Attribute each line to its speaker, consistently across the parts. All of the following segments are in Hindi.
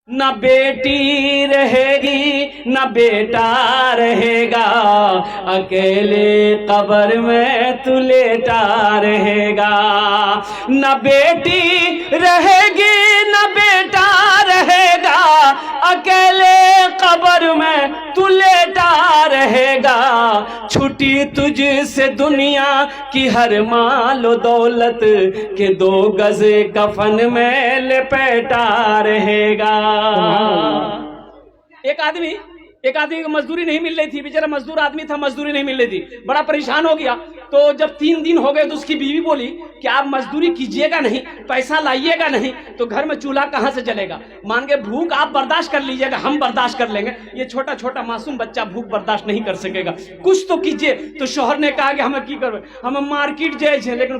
Speaker 1: न बेटी रहेगी न बेटा रहेगा, अकेले कब्र में तू लेटा रहेगा। न बेटी रहेगी न बेटा रहेगा, अकेले कब्र में तू लेटा रहेगा। छुटी तुझसे दुनिया की हर मालो दौलत के 2 गज कफन में लपेटा रहेगा। एक आदमी को मजदूरी नहीं मिल रही थी, बेचारा मजदूर आदमी था, मजदूरी नहीं मिल रही थी, बड़ा परेशान हो गया। तो जब 3 दिन हो गए तो उसकी बीवी बोली कि आप मजदूरी कीजिएगा नहीं, पैसा लाइएगा नहीं तो घर में चूल्हा कहां से जलेगा। मान के भूख आप बर्दाश्त कर लीजिएगा, हम बर्दाश्त कर लेंगे, ये छोटा छोटा मासूम बच्चा भूख बर्दाश्त नहीं कर सकेगा, कुछ तो कीजिए। तो शोहर ने कहा कि हमें की करबे, हम मार्केट जाए छे लेकिन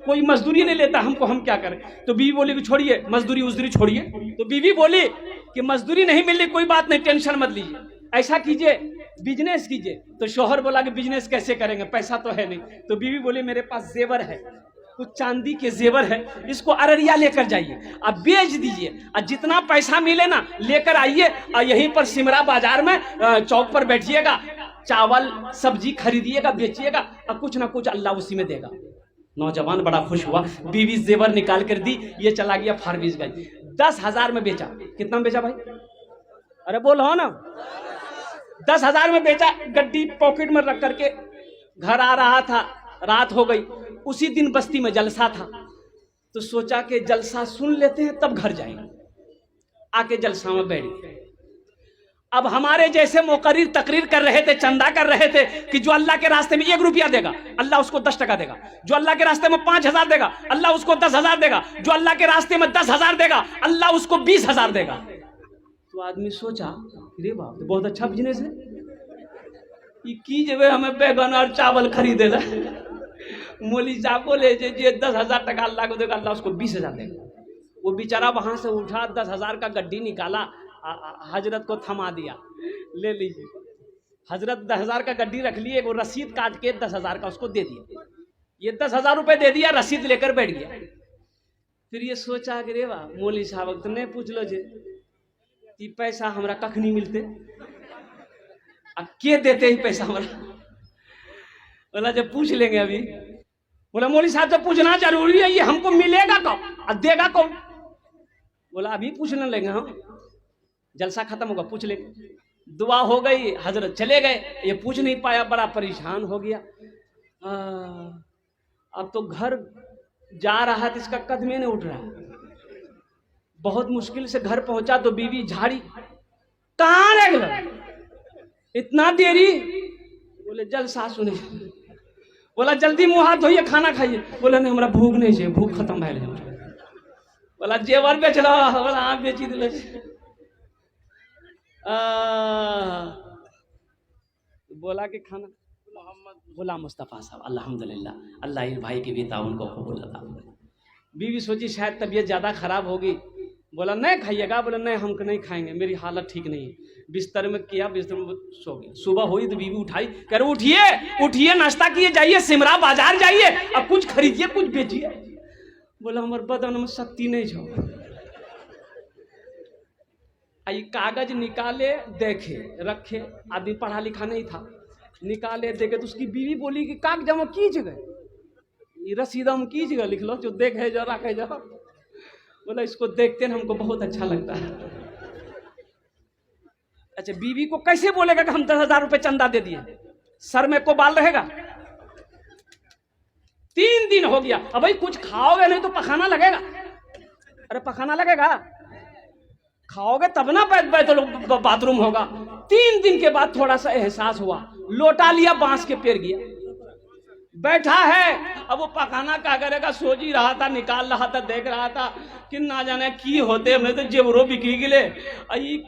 Speaker 1: कोई मजदूरी नहीं लेता हमको, हम क्या करें। तो बीवी बोली कि छोड़िए मजदूरी उजदूरी छोड़िए। तो बीवी बोली कि मजदूरी नहीं मिली कोई बात नहीं, टेंशन मत लीजिए, ऐसा कीजिए बिजनेस कीजिए। तो शोहर बोला कि बिजनेस कैसे करेंगे, पैसा तो है नहीं। तो बीवी बोली मेरे पास जेवर है, कुछ चांदी के जेवर है, इसको अररिया लेकर जाइए, आप बेच दीजिए और जितना पैसा मिले ना लेकर आइए और यहीं पर सिमरा बाजार में चौक पर बैठिएगा, चावल सब्जी खरीदिएगा बेचिएगा और कुछ ना कुछ अल्लाह उसी में देगा। नौजवान बड़ा खुश हुआ, बीवी जेवर निकाल कर दी, ये चला गया फार्मेसीगंज, 10,000 में बेचा। कितना में बेचा भाई, अरे बोलो ना, 10,000 में बेचा। गड्डी पॉकेट में रख करके घर आ रहा था, रात हो गई। उसी दिन बस्ती में जलसा था, तो सोचा कि जलसा सुन लेते हैं तब घर जाएंगे। आके जलसा में बैठ गए। अब हमारे जैसे मुकर्रिर तकरीर कर रहे थे, चंदा कर रहे थे कि जो अल्लाह के रास्ते में 1 रुपया देगा अल्लाह उसको 10 टका देगा, जो अल्लाह के रास्ते में 5,000 देगा अल्लाह उसको 10,000 देगा, जो अल्लाह के रास्ते में 10,000 देगा अल्लाह उसको 20,000 देगा। तो आदमी सोचा अरे बाप तो बहुत अच्छा बिजनेस है, ये की जब हमें बैगन और चावल खरीदे ला। मौली साहब बोले जे 10,000 टका अल्लाह को देगा अल्लाह उसको 20,000 देगा। वो बेचारा वहां से उठा, 10,000 का गड्डी निकाला, हजरत को थमा दिया, ले लीजिए। हजरत 10,000 का गड्डी रख लिए, वो रसीद काट के 10,000 का उसको दे दिया। ये 10,000 रुपए दे दिया, रसीद लेकर बैठ गया। फिर ये सोचा कि रे वाह मौली साहब तो नहीं पूछ लो जे पैसा हमरा कख नहीं मिलते, अब के देते ही पैसा हमरा। बोला जब पूछ लेंगे अभी। बोला मौली साहब जब पूछना जरूरी है, ये हमको मिलेगा कब और देगा कौन। बोला अभी पूछने लेंगे हम, जलसा खत्म होगा पूछ लेंगे। दुआ हो गई, हजरत चले गए, ये पूछ नहीं पाया, बड़ा परेशान हो गया। अब तो घर जा रहा था, इसका कदम नहीं उठ रहा। बहुत मुश्किल से घर पहुंचा तो बीवी झाड़ी, कहाँ रह गया इतना देरी। बोले जलसा सुने। बोला जल्दी मुंह हाथ धोइए खाना खाइए। बोला नहीं हमरा भूख नहीं चाहिए, भूख खत्म भैल। बोला जेवर बेच रहा, बोला हाँ बेची दिल। बोला कि खाना बोला मुस्तफ़ा साहब अल्हम्दुलिल्लाह, अल्लाह इस भाई की भी ताउन को कबूल अता फरमाए। बीवी सोची शायद तबीयत ज़्यादा खराब होगी। बोला नहीं खाइएगा। बोला नहीं हमको नहीं खाएंगे, मेरी हालत ठीक नहीं है। बिस्तर में किया, बिस्तर में सो गया। सुबह हुई तो बीवी उठाई, कह रहे उठिए उठिए नाश्ता किए जाइए, सिमरा बाजार जाइए, अब कुछ खरीदिए कुछ बेचिए। बोला हमारे बदन में शक्ति नहीं छो। आई कागज निकाले देखे रखे, आदमी पढ़ा लिखा नहीं था, निकाले देखे तो उसकी बीवी बोली कि कागज जमा कीजिएगा, रसीदा में कीजिएगा, लिख लो जो देखे जो रखे जो। बोला इसको देखते ना हमको बहुत अच्छा लगता है। अच्छा बीवी को कैसे बोलेगा कि हम 10,000 रुपए चंदा दे दिए, सर में को बाल रहेगा। 3 दिन हो गया, अब भाई कुछ खाओगे नहीं तो पखाना लगेगा। अरे पखाना लगेगा, खाओगे तब ना बाथरूम होगा। 3 दिन के बाद थोड़ा सा एहसास हुआ, लोटा लिया, बांस के पेड़ गया, बैठा है। अब वो पकाना क्या करेगा, सोच ही रहा था, निकाल रहा था, देख रहा था कि ना जाने की होते, हमें तो जेवरों बिकी गिले,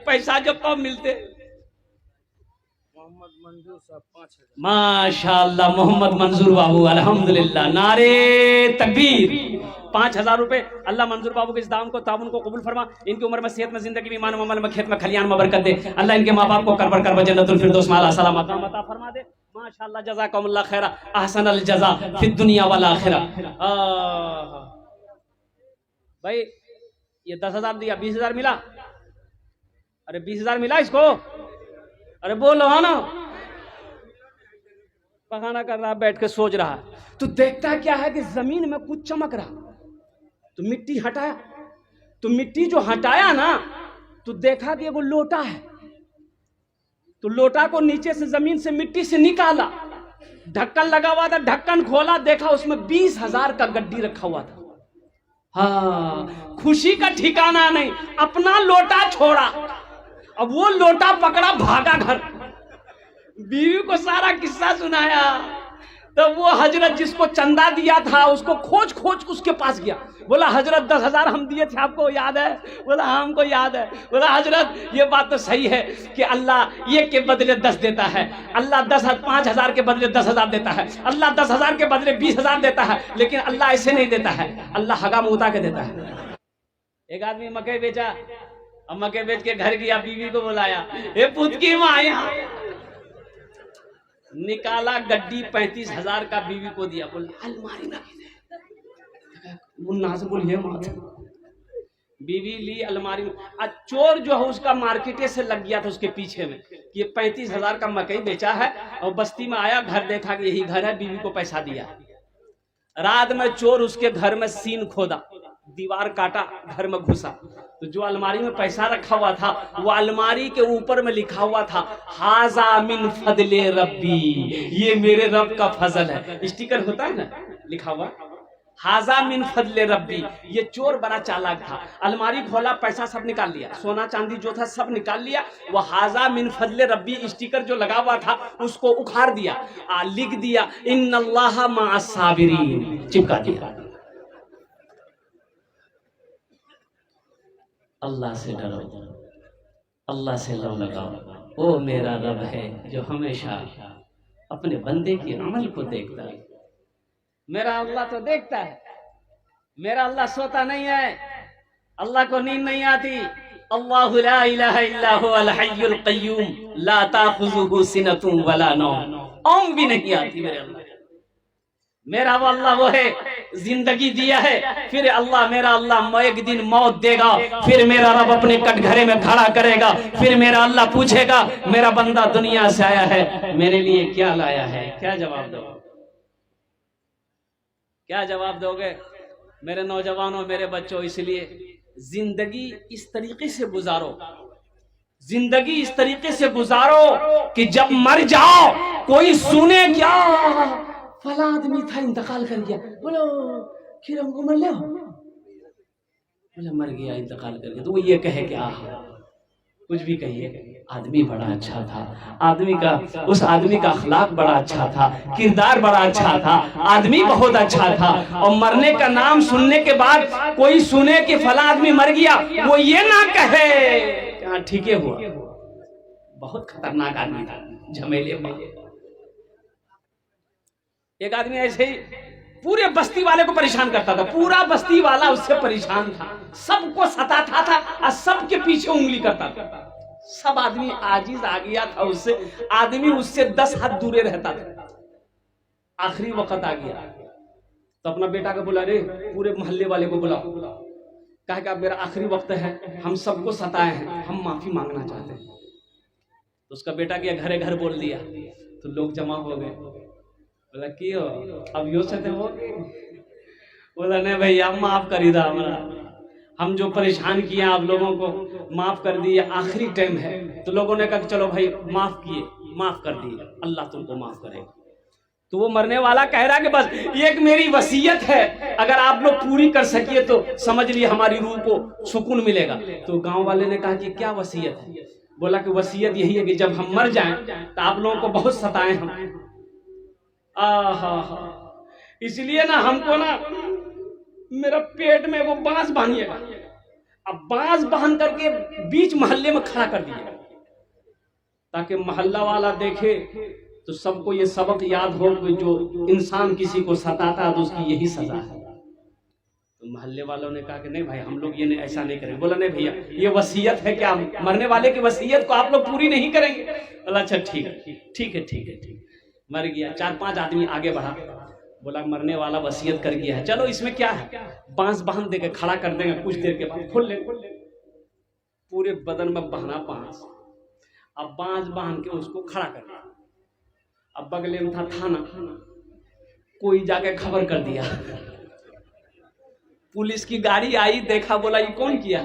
Speaker 1: पैसा जब कब मिलते। माशाल्लाह मोहम्मद मंजूर बाबू अल्हम्दुलिल्लाह, नारे तकबीर। 5,000 रुपए अल्लाह मंजूर बाबू के इस दाम को ताउन को कबूल फरमा। इनकी उम्र में सेहत में जिंदगी में ईमान अमल में खेत में खलियान में बरकत दे। अल्लाह इनके माँ बाप को करबर करब जन्नतुल फिरदौस में आला सलामत अता फरमा दे। माशाल्लाह जज़ाकुमुल्लाह खैरा अहसन अल जज़ा फिद दुनिया वल आखिरा। भाई ये 10,000 दिया, 20,000 मिला, अरे 20,000 मिला इसको? अरे बोलो ना। पखाना कर रहा, बैठ के सोच रहा। तो देखता क्या है कि जमीन में कुछ चमक रहा, तो मिट्टी हटाया। तो मिट्टी जो हटाया ना, तो देखा कि वो लोटा है। तो लोटा को नीचे से जमीन से मिट्टी से निकाला, ढक्कन लगा हुआ था, ढक्कन खोला, देखा उसमें 20,000 का गड्डी रखा हुआ था। हाँ, खुशी का ठिकाना नहीं, अपना लोटा छोड़ा। अब वो लोटा पकड़ा, भागा घर, बीवी को सारा किस्सा सुनाया। तो वो हजरत जिसको चंदा दिया था उसको खोज खोज उसके पास गया। बोला हजरत 10,000 हम दिए थे, आपको याद है? बोला हमको याद है। बोला हजरत ये बात तो सही है कि अल्लाह 1 के बदले 10 देता है, अल्लाह 5,000 के बदले 10,000 देता है, अल्लाह 10,000 के बदले 20,000 देता है, लेकिन अल्लाह ऐसे नहीं देता है, अल्लाह हगाम उता के देता है। एक आदमी मकई बेचा, अब मकई बेच के घर गया, बीवी को बुलाया, ए पुत की माँ यहाँ। निकाला गड्डी 35,000 का, बीवी को दिया। बोले अलमारी में मुन्ना से बोलिए मात। बीवी ली अलमारी में। चोर जो है उसका मार्केटे से लग गया था उसके पीछे में कि ये 35,000 का मकई बेचा है, और बस्ती में आया, घर देखा कि यही घर है, बीवी को पैसा दिया। रात में चोर उसके घर में सीन खोदा, दीवार काटा, घर में घुसा। तो जो अलमारी में पैसा रखा हुआ था, वो अलमारी के ऊपर में लिखा हुआ था हाजा मिन फदले रब्बी, ये मेरे रब का फजल है। स्टिकर होता है ना लिखा हुआ, हाजा मिन फदले रब्बी। ये चोर बड़ा चालाक था, अलमारी खोला, पैसा सब निकाल लिया, सोना चांदी जो था सब निकाल लिया। वो हाजा मिन फदले रब्बी स्टिकर जो लगा हुआ था उसको उखाड़ दिया, लिख दिया इन्नल्लाह मअस साबिरीन, चिपका दिया। अल्लाह से डरो, अल्लाह से लव लगाओ, वो मेरा रब है जो हमेशा अपने बंदे के अमल को देखता है। मेरा अल्लाह तो देखता है, मेरा अल्लाह सोता नहीं है, अल्लाह को नींद नहीं आती। अल्लाहु ला इलाहा इल्ला हुवल हय्युल क़य्यूम ला ताख़ुज़ुहु सिनतुन वला नौम, ऊँघ भी नहीं आती मेरे अल्लाह। मेरा वो अल्लाह वो है, जिंदगी दिया है, फिर अल्लाह मेरा अल्लाह एक दिन मौत देगा, फिर मेरा रब अपने कटघरे में खड़ा करेगा, फिर मेरा अल्लाह पूछेगा मेरा बंदा दुनिया से आया है, मेरे लिए क्या लाया है? क्या जवाब दो? क्या जवाब दोगे मेरे नौजवानों, मेरे बच्चों? इसलिए जिंदगी इस तरीके से गुजारो, जिंदगी इस तरीके से गुजारो कि जब मर जाओ कोई सुने क्या फला आदमी था इंतकाल कर गया, बोलो फिर हमको मर ले, बोले मर गया इंतकाल कर गया, तो वो ये कहे क्या, कुछ भी कहिए, आदमी बड़ा अच्छा था, आदमी का, उस आदमी का अखलाक बड़ा अच्छा था, किरदार बड़ा अच्छा था, आदमी बहुत अच्छा था। और मरने का नाम सुनने के बाद कोई सुने कि फला आदमी मर गया, वो ये ना कहे हाँ ठीक है हुआ, बहुत खतरनाक आदमी था, झमेले में। एक आदमी ऐसे ही पूरे बस्ती वाले को परेशान करता था, पूरा बस्ती वाला उससे परेशान था, सबको सताता था और सबके पीछे उंगली करता था। सब आदमी आजिज आ गया था उससे, आदमी उससे 10 हाथ दूरे रहता था। आखिरी वक्त आ गया तो अपना बेटा को बुला, रे पूरे मोहल्ले वाले को बुलाओ, कहा कि अब मेरा आखिरी वक्त है, हम सबको सताए हैं, हम माफी मांगना चाहते हैं। तो उसका बेटा गया घरे घर बोल दिया, तो लोग जमा हो गए। बोला कि हो अब यो से हो? बोला नहीं भैया माफ कर दा हमारा, हम जो परेशान किए आप लोगों को माफ कर दिए, आखिरी टाइम है। तो लोगों ने कहा चलो भाई माफ किए, माफ कर दिए, अल्लाह तुमको माफ करेगा। तो वो मरने वाला कह रहा कि बस एक मेरी वसीयत है, अगर आप लोग पूरी कर सकिए तो समझ लिए हमारी रूह को सुकून मिलेगा। तो गांव वाले ने कहा कि क्या वसीयत है? बोला कि वसीयत यही है कि जब हम मर जाएं तो आप लोगों को बहुत सताए हम। इसलिए ना हमको ना मेरा पेट में वो बांस बांधिएगा, अब बांस बांध करके बीच मोहल्ले में खड़ा कर दिएगा, ताकि मोहल्ला वाला देखे तो सबको ये सबक याद हो कि जो इंसान किसी को सताता है तो उसकी यही सजा है। तो मोहल्ले वालों ने कहा कि नहीं भाई हम लोग ये ऐसा नहीं करेंगे। बोला नहीं भैया ये वसीयत है, क्या मरने वाले की वसीयत को आप लोग पूरी नहीं करेंगे? बोला अच्छा ठीक है ठीक है ठीक है ठीक। मर गया, 4-5 आदमी आगे बढ़ा, बोला मरने वाला वसीयत कर गया है, चलो इसमें क्या है, बांस बांध देके खड़ा कर देंगे, कुछ देर के बाद खोल ले। पूरे बदन में बहना बांस, अब बांस बांध के उसको खड़ा कर दिया। अब बगले में था थाना, कोई जाके खबर कर दिया, पुलिस की गाड़ी आई, देखा, बोला ये कौन किया?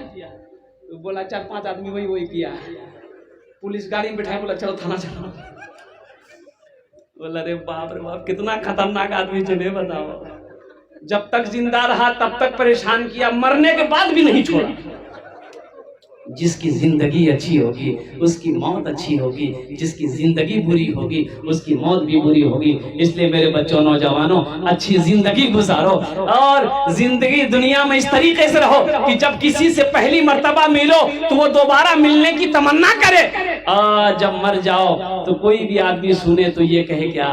Speaker 1: तो बोला 4-5 आदमी वही किया। पुलिस गाड़ी में बैठाया, बोला चलो थाना चलो। बोला रे बाप कितना खतरनाक आदमी चुने, बताओ। जब तक जिंदा रहा तब तक परेशान किया, मरने के बाद भी नहीं छोड़ा। जिसकी जिंदगी अच्छी होगी उसकी मौत अच्छी होगी, जिसकी जिंदगी बुरी होगी उसकी मौत भी बुरी होगी। इसलिए मेरे बच्चों, नौजवानों, अच्छी जिंदगी गुजारो और जिंदगी दुनिया में इस तरीके से रहो कि जब किसी से पहली मर्तबा मिलो तो वो दोबारा मिलने की तमन्ना करे, और जब मर जाओ तो कोई भी आदमी सुने तो ये कहे क्या,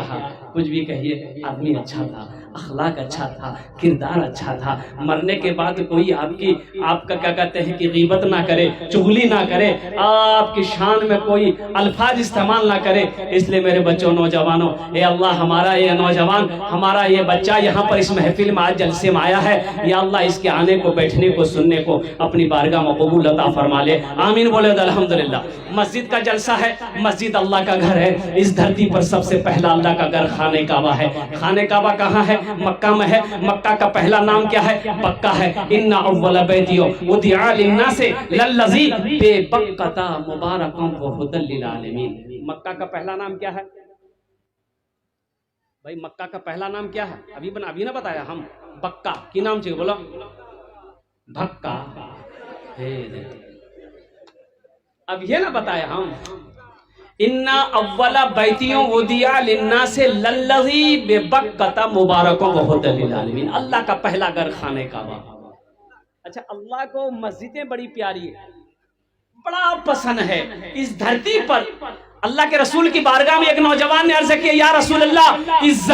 Speaker 1: कुछ भी कहिए, आदमी अच्छा था, अखलाक अच्छा था, किरदार अच्छा था। मरने के बाद कोई आपका क्या कहते हैं कि गीबत ना करे, चुगली ना करे, आपकी शान में कोई अल्फाज इस्तेमाल ना करे। इसलिए मेरे बच्चों, नौजवानों, ए अल्लाह, हमारा ये नौजवान, हमारा ये बच्चा यहाँ पर इस महफिल में आज जलसे में आया है, या अल्लाह इसके आने को, बैठने को, सुनने को अपनी बारगाह में कबूल अता फरमा ले। आमीन बोले अल्हम्दुलिल्लाह। मस्जिद का जलसा है, मस्जिद अल्लाह का घर है। इस धरती पर सबसे पहला अल्लाह का घर खाने काबा है। खाने काबा कहाँ है? मक्का में है। मक्का का पहला नाम क्या है? बक्का है। इन्ना अव्वल बैतियो उदिया लिन्नासे लल्लज़ी बेबक्कता मुबारकन व हुदल लिल आलमीन। मक्का का पहला नाम क्या है भाई? मक्का का पहला नाम क्या है? अभी ना बताया हम। बक्का की नाम चाहिए, बोलो भक्का। अब ये ना बताया हम। इन्ना अव्वला बैतियों उदिया लिन्ना से लल्लज़ी बेबक्कता मुबारकों व हुदल लिल आलमीन। अल्लाह का पहला घर खाने काबा। अच्छा, अल्लाह को मस्जिदें बड़ी प्यारी है, बड़ा पसंद है। इस धरती पर अल्लाह के रसूल की बारगाह में एक नौजवान ने अर्ज किया, या रसूल अल्लाह, इस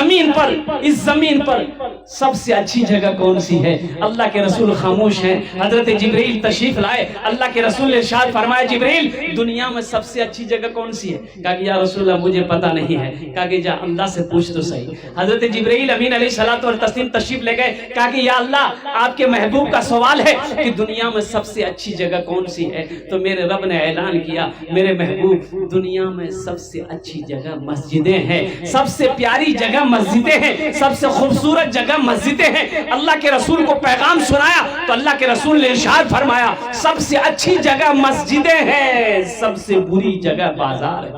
Speaker 1: जमीन पर सबसे अच्छी जगह कौन सी है? अल्लाह के रसूल खामोश हैं। हजरत जिब्रील तशरीफ लाए। अल्लाह के रसूल ने इरशाद फरमाया, जिब्रील, दुनिया में सबसे अच्छी जगह कौन सी है? कहा कि या रसूल अल्लाह, मुझे पता नहीं है। कहा कि जा अल्लाह से पूछ तो सही। हजरत जिब्रील अमीन अलैहिस्सलातु व तस्लीम तशरीफ ले गए। कहा कि या अल्लाह, आपके महबूब का सवाल है कि दुनिया में सबसे अच्छी जगह कौन सी है? तो मेरे रब ने ऐलान किया, मेरे महबूब, दुनिया में सबसे अच्छी जगह मस्जिदें हैं, सबसे प्यारी जगह मस्जिदें हैं, सबसे खूबसूरत जगह मस्जिदें हैं। अल्लाह के रसूल को पैगाम सुनाया तो अल्लाह के रसूल ने इरशाद फरमाया, सबसे अच्छी जगह मस्जिदें हैं, सबसे बुरी जगह बाजार है।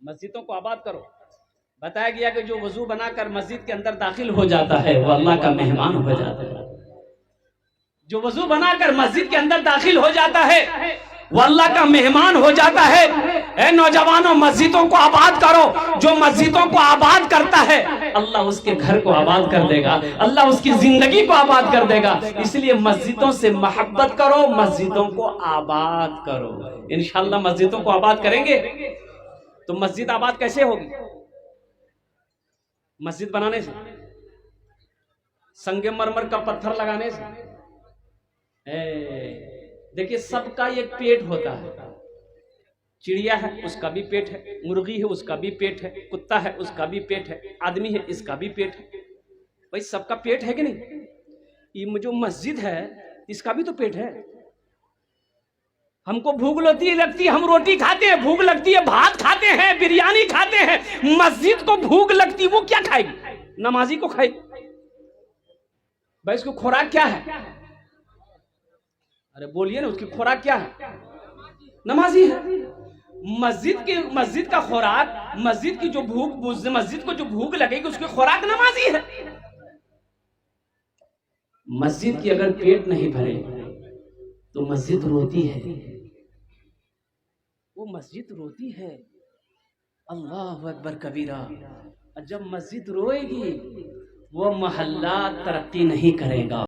Speaker 1: मस्जिदों को आबाद करो। बताया गया कि जो वजू बनाकर मस्जिद के अंदर दाखिल हो जाता है वो अल्लाह का मेहमान हो जाता है। जो वजू बनाकर मस्जिद के अंदर दाखिल हो जाता है वो अल्लाह का मेहमान हो जाता है। ए नौजवानों, मस्जिदों को आबाद करो। जो मस्जिदों को आबाद करता है अल्लाह उसके घर को आबाद कर देगा, अल्लाह उसकी जिंदगी को आबाद कर देगा। इसलिए मस्जिदों से मोहब्बत करो, मस्जिदों को आबाद करो। इंशाअल्लाह मस्जिदों को आबाद करेंगे तो मस्जिद आबाद कैसे होगी? मस्जिद बनाने से, संगमरमर का पत्थर लगाने से। देखिए, सबका एक पेट होता है। चिड़िया है उसका भी पेट है, मुर्गी है उसका भी पेट है, कुत्ता है उसका भी पेट है, आदमी है इसका भी पेट है। भाई सबका पेट है कि नहीं? ये जो मस्जिद है इसका भी तो पेट है। हमको भूख लगती है, हम रोटी खाते हैं, भूख लगती है, भात खाते हैं, बिरयानी खाते हैं। मस्जिद को भूख लगती है, वो क्या खाएगी? नमाजी को खाएगी। भाई इसको खुराक क्या है? अरे बोलिए ना, उसकी खुराक क्या है? नमाजी है। मस्जिद का खुराक, मस्जिद की जो मस्जिद को जो भूख लगेगी उसकी खुराक नमाजी है। मस्जिद की अगर पेट नहीं भरे तो मस्जिद रोती है, वो मस्जिद रोती है। अल्लाह अकबर कबीरा। जब मस्जिद रोएगी वो मोहल्ला तरक्की नहीं करेगा।